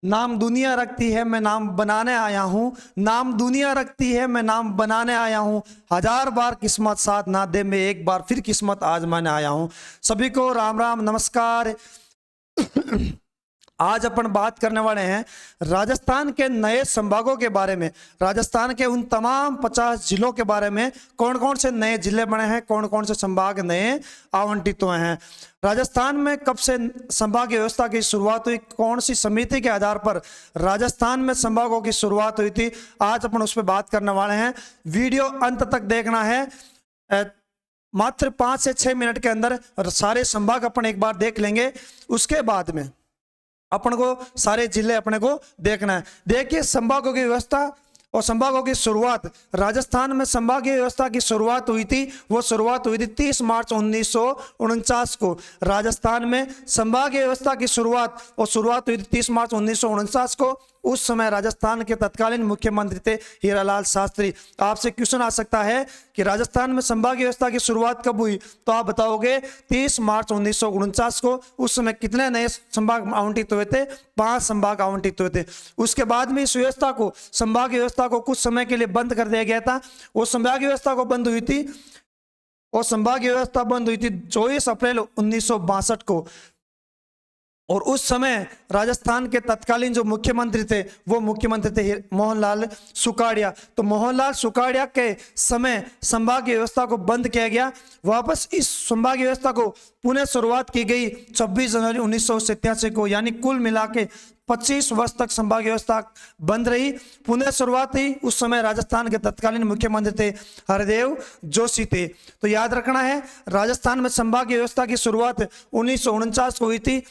नाम दुनिया रखती है मैं नाम बनाने आया हूँ, नाम दुनिया रखती है मैं नाम बनाने आया हूँ, हजार बार किस्मत साथ ना दे मैं एक बार फिर किस्मत आजमाने आया हूँ। सभी को राम राम नमस्कार। आज अपन बात करने वाले हैं राजस्थान के नए संभागों के बारे में। राजस्थान के उन तमाम 50 जिलों के बारे में, कौन कौन से नए जिले बने हैं, कौन कौन से संभाग नए आवंटित हुए हैं, राजस्थान में कब से संभाग व्यवस्था की शुरुआत हुई, कौन सी समिति के आधार पर राजस्थान में संभागों की शुरुआत हुई थी, आज अपन उस पर बात करने वाले हैं। वीडियो अंत तक देखना है। मात्र 5 से 6 मिनट के अंदर सारे संभाग अपन एक बार देख लेंगे, उसके बाद में अपन को सारे जिले अपने को देखना है। देखिए संभागों की व्यवस्था और संभागों की शुरुआत। राजस्थान में संभागीय व्यवस्था की शुरुआत हुई थी, वो शुरुआत हुई थी 30 मार्च 1949 को। राजस्थान में संभागीय व्यवस्था की शुरुआत हुई थी 30 मार्च 1949 को। उस समय राजस्थान के तत्कालीन मुख्यमंत्री थे हीरालाल शास्त्री। आपसे क्वेश्चन आ सकता है कि राजस्थान में संभागीय व्यवस्था की शुरुआत कब हुई, तो आप बताओगे 30 मार्च 1949 को। उस समय कितने नए संभाग आवंटित हुए थे? 5 संभाग आवंटित हुए थे। उसके बाद में इस व्यवस्था को, संभागीय व्यवस्था को कुछ समय के लिए बंद कर दिया गया था। वो संभागीय व्यवस्था को बंद हुई थी, और संभागीय व्यवस्था बंद हुई थी 24 अप्रैल 1962 को। और उस समय राजस्थान के तत्कालीन जो मुख्यमंत्री थे वो मुख्यमंत्री थे मोहनलाल सुखाड़िया। तो मोहनलाल सुखाड़िया के समय संभागीय व्यवस्था को बंद किया गया। वापस इस संभागीय व्यवस्था को पुनः शुरुआत की गई 26 जनवरी 1987 को, यानी कुल मिला के 25 वर्ष तक संभागीय व्यवस्था बंद रही। पुनः शुरुआत हुई, उस समय राजस्थान के तत्कालीन मुख्यमंत्री थे हरदेव जोशी थे। तो याद रखना है, राजस्थान में संभागीय व्यवस्था की शुरुआत 1949 को हुई थी,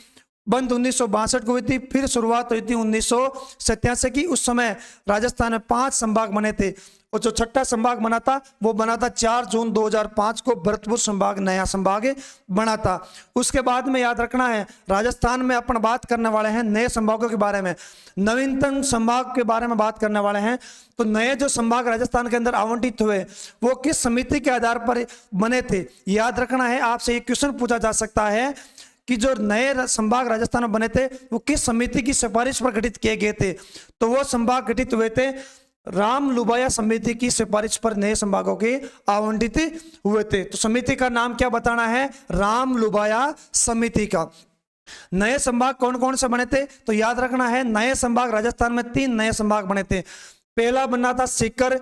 बंद 1962 को हुई थी, फिर शुरुआत हुई थी 1987 की। उस समय राजस्थान में 5 संभाग बने थे, और जो छठा संभाग बना था वो बना था 4 जून 2005 को। भरतपुर संभाग नया संभाग बना था। उसके बाद में याद रखना है, राजस्थान में अपन बात करने वाले हैं नए संभागों के बारे में, नवीनतम संभाग के बारे में बात करने वाले हैं। तो नए जो संभाग राजस्थान के अंदर आवंटित हुए वो किस समिति के आधार पर बने थे? याद रखना है, आपसे एक क्वेश्चन पूछा जा सकता है कि जो नए संभाग राजस्थान में बने थे वो किस समिति की सिफारिश पर गठित किए गए थे? तो वो संभाग गठित हुए थे राम लुबाया समिति की सिफारिश पर नए संभागों के आवंटित हुए थे। तो समिति का नाम क्या बताना है? राम लुबाया समिति का। नए संभाग कौन कौन से बने थे? तो याद रखना है, नए संभाग राजस्थान में 3 नए संभाग बने थे। पहला बना था सीकर,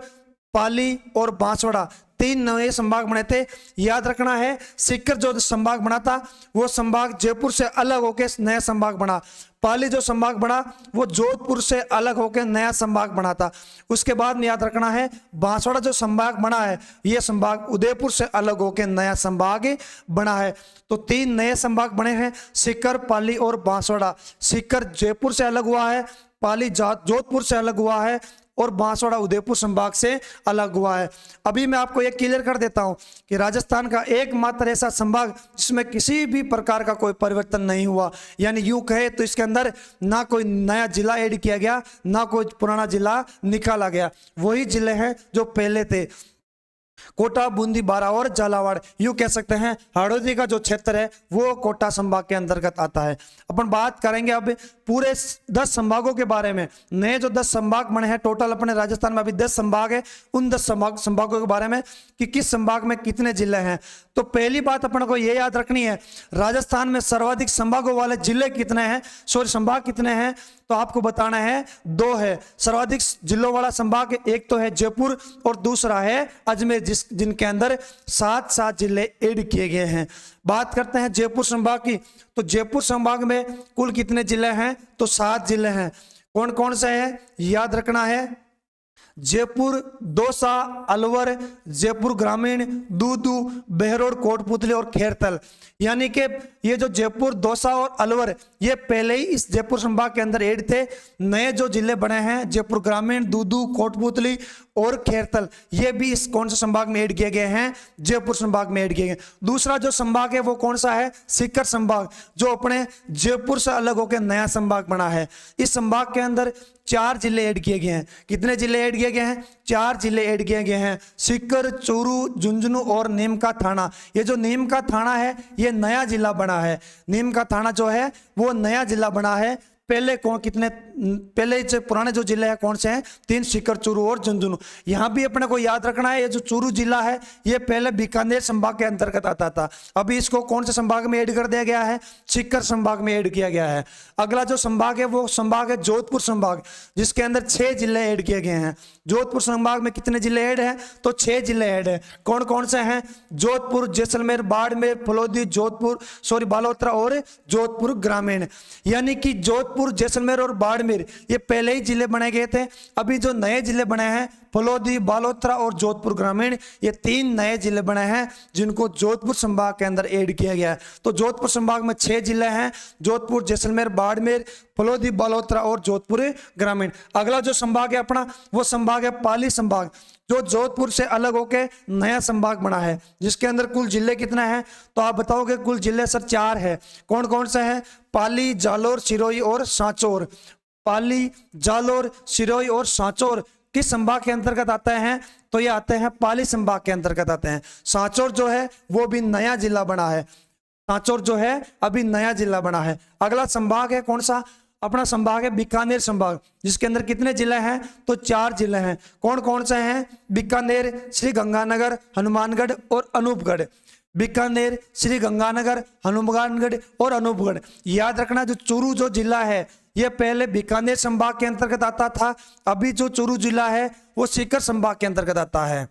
पाली और बांसवाड़ा, 3 नए संभाग बने थे। याद रखना है, सीकर जो संभाग बना था वो संभाग जयपुर से अलग होकर नया संभाग बना। पाली जो संभाग बना वो जोधपुर से अलग होकर नया संभाग बना था। उसके बाद में याद रखना है, बांसवाड़ा जो संभाग बना है ये संभाग उदयपुर से अलग होकर नया संभाग बना है। तो 3 नए संभाग बने हैं, सीकर, पाली और बांसवाड़ा। सीकर जयपुर से अलग हुआ है, पाली जोधपुर से अलग हुआ है, और बांसवाड़ा उदयपुर संभाग से अलग हुआ है। अभी मैं आपको एक क्लियर कर देता हूं कि राजस्थान का एकमात्र ऐसा संभाग जिसमें किसी भी प्रकार का कोई परिवर्तन नहीं हुआ, यानी यूं कहे तो इसके अंदर ना कोई नया जिला ऐड किया गया, ना कोई पुराना जिला निकाला गया, वही जिले हैं जो पहले थे। कोटा, बूंदी, बारा और झालावाड़, यूं कह सकते हैं हड़ौदी का जो क्षेत्र है वो कोटा संभाग के अंतर्गत आता है। अपन बात करेंगे अब पूरे 10 संभागों के बारे में। नए जो 10 संभाग बने हैं, टोटल अपने राजस्थान में अभी 10 संभाग है, उन 10 संभागों के बारे में कि किस संभाग में कितने जिले हैं। तो पहली बात अपन को ये याद रखनी है, राजस्थान में सर्वाधिक संभागों वाले जिले कितने हैं, संभाग कितने हैं? तो आपको बताना है 2 है सर्वाधिक जिलों वाला संभाग। एक तो है जयपुर और दूसरा है अजमेर, जिनके अंदर 7 जिले ऐड किए गए हैं। बात करते हैं जयपुर संभाग की। तो जयपुर संभाग में कुल कितने जिले हैं? तो 7 जिले हैं। कौन कौन से हैं? याद रखना है, जयपुर, दौसा, अलवर, जयपुर ग्रामीण, दूदू, बहरोड, कोटपुतली और खैरतल। यानी कि ये जो जयपुर, दौसा और अलवर ये पहले ही इस जयपुर संभाग के अंदर ऐड थे। नए जो जिले बने हैं जयपुर ग्रामीण, दूदू, कोटपुतली और खैरतल, ये भी इस कौन से संभाग में ऐड किए गए हैं? जयपुर संभाग में ऐड किए गए। दूसरा जो संभाग है वो कौन सा है? सीकर संभाग, जो अपने जयपुर से अलग होकर नया संभाग बना है। इस संभाग के अंदर 4 जिले ऐड किए गए हैं। कितने जिले ऐड किए गए हैं? 4 जिले ऐड किए गए हैं, सीकर, चूरू, झुंझुनू और नीम का थाना। ये जो नीम का थाना है ये नया जिला बना है। नीम का थाना जो है वो नया जिला बना है। पहले कौन कितने पहले जो पुराने जो जिले हैं कौन से हैं? 3, सीकर, चूरू और झुंझुनू। यहाँ भी अपने को याद रखना है, ये जो चूरू जिला है ये पहले बीकानेर संभाग के अंतर्गत आता था, अभी इसको कौन से संभाग में ऐड कर दिया गया है? सीकर संभाग में ऐड किया गया है। अगला जो संभाग है वो संभाग है जोधपुर संभाग, जिसके अंदर 6 जिले ऐड किए गए हैं। जोधपुर संभाग में कितने जिले ऐड हैं? तो 6 जिले ऐड है। कौन कौन से हैं? जोधपुर, जैसलमेर, बाड़मेर, फलोदी, बालोतरा और जोधपुर ग्रामीण। यानी कि जोधपुर, जैसलमेर और बाड़मेर ये पहले ही जिले बनाए गए थे। अभी जो नए जिले बने हैं फलोदी, बालोतरा और जोधपुर ग्रामीण, ये 3 नए जिले बने हैं जिनको जोधपुर संभाग के अंदर ऐड किया गया है। तो जोधपुर संभाग में 6 जिले हैं, जोधपुर, जैसलमेर, बाड़मेर, फलोदी, बालोतरा और जोधपुर ग्रामीण। अगला जो संभाग है अपना वो संभाग है पाली संभाग, जो जोधपुर से अलग होकर नया संभाग बना है, जिसके अंदर कुल जिले कितने हैं? तो आप बताओगे कुल जिले सर 4 है। कौन कौन से हैं? पाली, जालोर, सिरोही और सांचौर। पाली, जालोर, सिरोही और सांचौर किस संभाग के अंतर्गत आते हैं? तो ये आते हैं पाली संभाग के अंतर्गत आते हैं। सांचौर जो है वो भी नया जिला बना है, सांचौर जो है अभी नया जिला बना है। अगला संभाग है कौन सा? अपना संभाग है बीकानेर संभाग, जिसके अंदर कितने जिले हैं? तो 4 जिले हैं। कौन कौन से हैं? बीकानेर, श्री गंगानगर, हनुमानगढ़ और अनूपगढ़। बीकानेर, श्री गंगानगर, हनुमानगढ़ और अनूपगढ़। याद रखना जो चूरू जो जिला है ये पहले बीकानेर संभाग के अंतर्गत आता था, अभी जो चूरू जिला है वो सीकर संभाग के अंतर्गत आता है।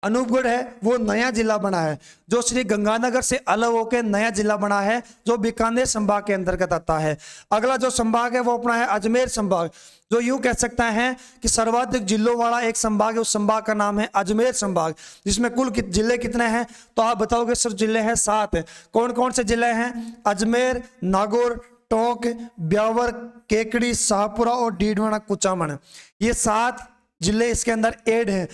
अनूपगढ़ है वो नया जिला बना है, जो श्री गंगानगर से अलग होकर नया जिला बना है, जो बीकानेर संभाग के अंतर्गत आता है। अगला जो संभाग है वो अपना है अजमेर संभाग, जो यूं कह सकते हैं कि सर्वाधिक जिलों वाला एक संभाग है, उस संभाग का नाम है अजमेर संभाग, जिसमें कुल जिले कितने हैं? तो आप बताओगे सर जिले हैं 7। कौन कौन से जिले हैं? अजमेर, नागौर, टोंक, ब्यावर, केकड़ी, शाहपुरा और डीडवाना, कुचामन। ये 7 जिले इसके अंदर ऐड हैं।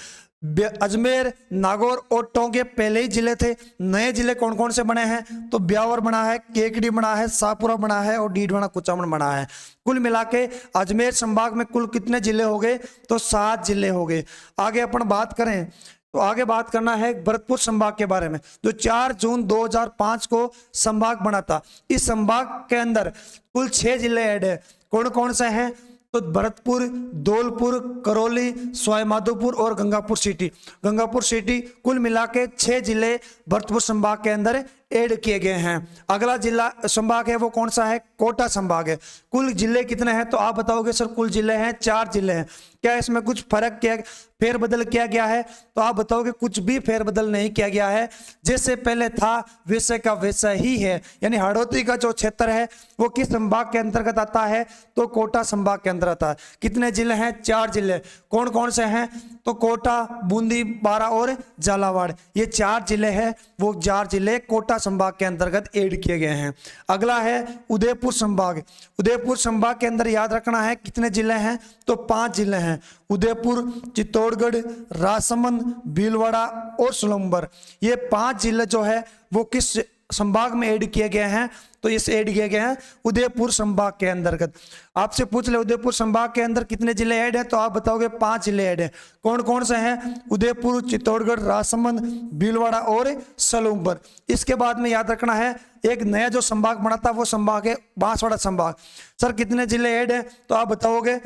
अजमेर, नागौर और टोंक पहले ही जिले थे। नए जिले कौन कौन से बने हैं? तो ब्यावर बना है, केकड़ी बना है, शाहपुरा बना है और डीडवाना, कुचामन बना है। कुल मिला के अजमेर संभाग में कुल कितने जिले हो गए? तो 7 जिले हो गए। आगे अपन बात करें तो आगे बात करना है भरतपुर संभाग के बारे में, जो 4 जून 2005 को संभाग बना था। इस संभाग के अंदर कुल 6 जिले ऐड है। कौन कौन से हैं? तो भरतपुर, धौलपुर, करौली, सवाईमाधोपुर और गंगापुर सिटी। गंगापुर सिटी कुल मिला के 6 जिले भरतपुर संभाग के अंदर ऐड किए गए हैं। अगला जिला संभाग है वो कौन सा है? कोटा संभाग है। कुल जिले कितने हैं? तो आप बताओगे सर कुल जिले हैं 4 जिले हैं। क्या इसमें कुछ फर्क किया, फेरबदल किया गया है? तो आप बताओगे कुछ भी फेरबदल नहीं किया गया है, जैसे पहले था वैसे का वैसा ही है। यानी हड़ौती का जो क्षेत्र है वो किस संभाग के अंतर्गत आता है? तो कोटा संभाग के अंतर्गत आता है। कितने जिले हैं? 4 जिले। कौन कौन से हैं? तो कोटा, बूंदी, बारा और झालावाड़, ये 4 जिले हैं, वो 4 जिले कोटा संभाग के अंतर्गत ऐड किए गए हैं। अगला है उदयपुर संभाग। उदयपुर संभाग के अंदर याद रखना है कितने जिले हैं? तो 5 जिले हैं। उदयपुर, चित्तौड़गढ़, राजसमंद, भीलवाड़ा और सोलंबर, ये 5 जिले जो है वो किस संभाग में ऐड किए गए हैं? तो इस ऐड किए गए हैं उदयपुर संभाग के अंतर्गत। आपसे पूछ ले उदयपुर संभाग के अंदर कितने जिले ऐड हैं? तो आप बताओगे 5 जिले ऐड हैं। कौन कौन से हैं? उदयपुर, चित्तौड़गढ़, राजसमंद, भीलवाड़ा और सोलंबर। इसके बाद में याद रखना है एक नया जो संभाग बना था वो संभाग है बांसवाड़ा संभाग। सर कितने जिले ऐड हैं? तो आप बताओगे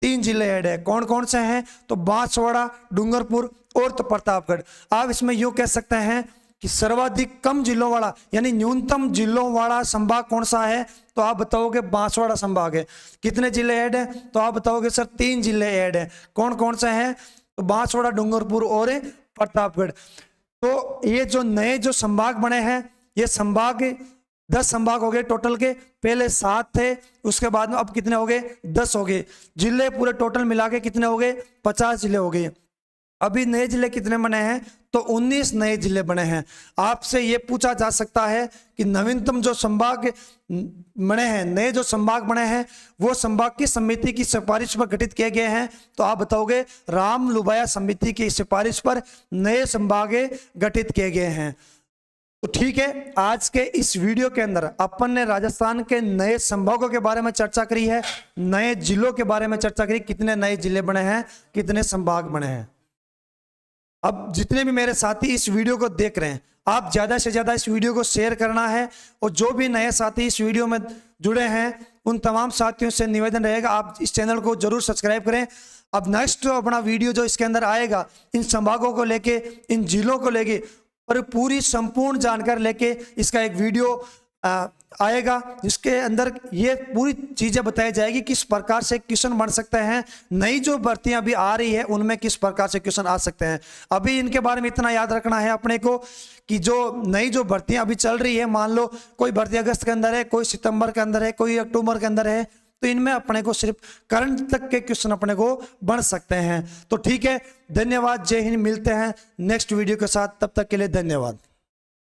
3 जिले ऐड है। कौन कौन से हैं? तो बांसवाड़ा, डूंगरपुर और तो प्रतापगढ़। आप इसमें यूं कह सकते हैं कि सर्वाधिक कम जिलों वाला यानी न्यूनतम जिलों वाला संभाग कौन सा है? तो आप बताओगे बांसवाड़ा संभाग है। कितने जिले ऐड है? तो आप बताओगे सर 3 जिले ऐड है। कौन कौन से हैं? तो बांसवाड़ा, डूंगरपुर और प्रतापगढ़। तो ये जो नए जो संभाग बने हैं ये संभाग 10 संभाग हो गए टोटल के। पहले 7 थे, उसके बाद में अब कितने हो गए? 10 हो गए। जिले पूरे टोटल मिला के कितने हो गए? 50 जिले हो गए। अभी नए जिले कितने बने हैं? तो 19 नए जिले बने हैं। आपसे ये पूछा जा सकता है कि नवीनतम जो संभाग बने हैं, नए जो संभाग बने हैं वो संभाग की समिति की सिफारिश पर गठित किए गए हैं। तो आप बताओगे राम लुबाया समिति की सिफारिश पर नए संभाग गठित किए गए हैं। तो ठीक है, आज के इस वीडियो के अंदर अपन ने राजस्थान के नए संभागों के बारे में चर्चा करी है, नए जिलों के बारे में चर्चा करी, कितने नए जिले बने हैं, कितने संभाग बने हैं। अब जितने भी मेरे साथी इस वीडियो को देख रहे हैं, आप ज़्यादा से ज़्यादा इस वीडियो को शेयर करना है, और जो भी नए साथी इस वीडियो में जुड़े हैं उन तमाम साथियों से निवेदन रहेगा आप इस चैनल को जरूर सब्सक्राइब करें। अब नेक्स्ट अपना वीडियो जो इसके अंदर आएगा इन संभागों को लेके, इन जिलों को लेके और पूरी संपूर्ण जानकारी लेके इसका एक वीडियो आएगा, जिसके अंदर ये पूरी चीजें बताई जाएगी किस प्रकार से क्वेश्चन बन सकते हैं, नई जो भर्तियां अभी आ रही है उनमें किस प्रकार से क्वेश्चन आ सकते हैं। अभी इनके बारे में इतना याद रखना है अपने को कि जो नई जो भर्तियां अभी चल रही है, मान लो कोई भर्ती अगस्त के अंदर है, कोई सितंबर के अंदर है, कोई अक्टूबर के अंदर है, तो इनमें अपने को सिर्फ करंट तक के क्वेश्चन अपने को बन सकते हैं। तो ठीक है, धन्यवाद, जय हिंद, मिलते हैं नेक्स्ट वीडियो के साथ, तब तक के लिए धन्यवाद।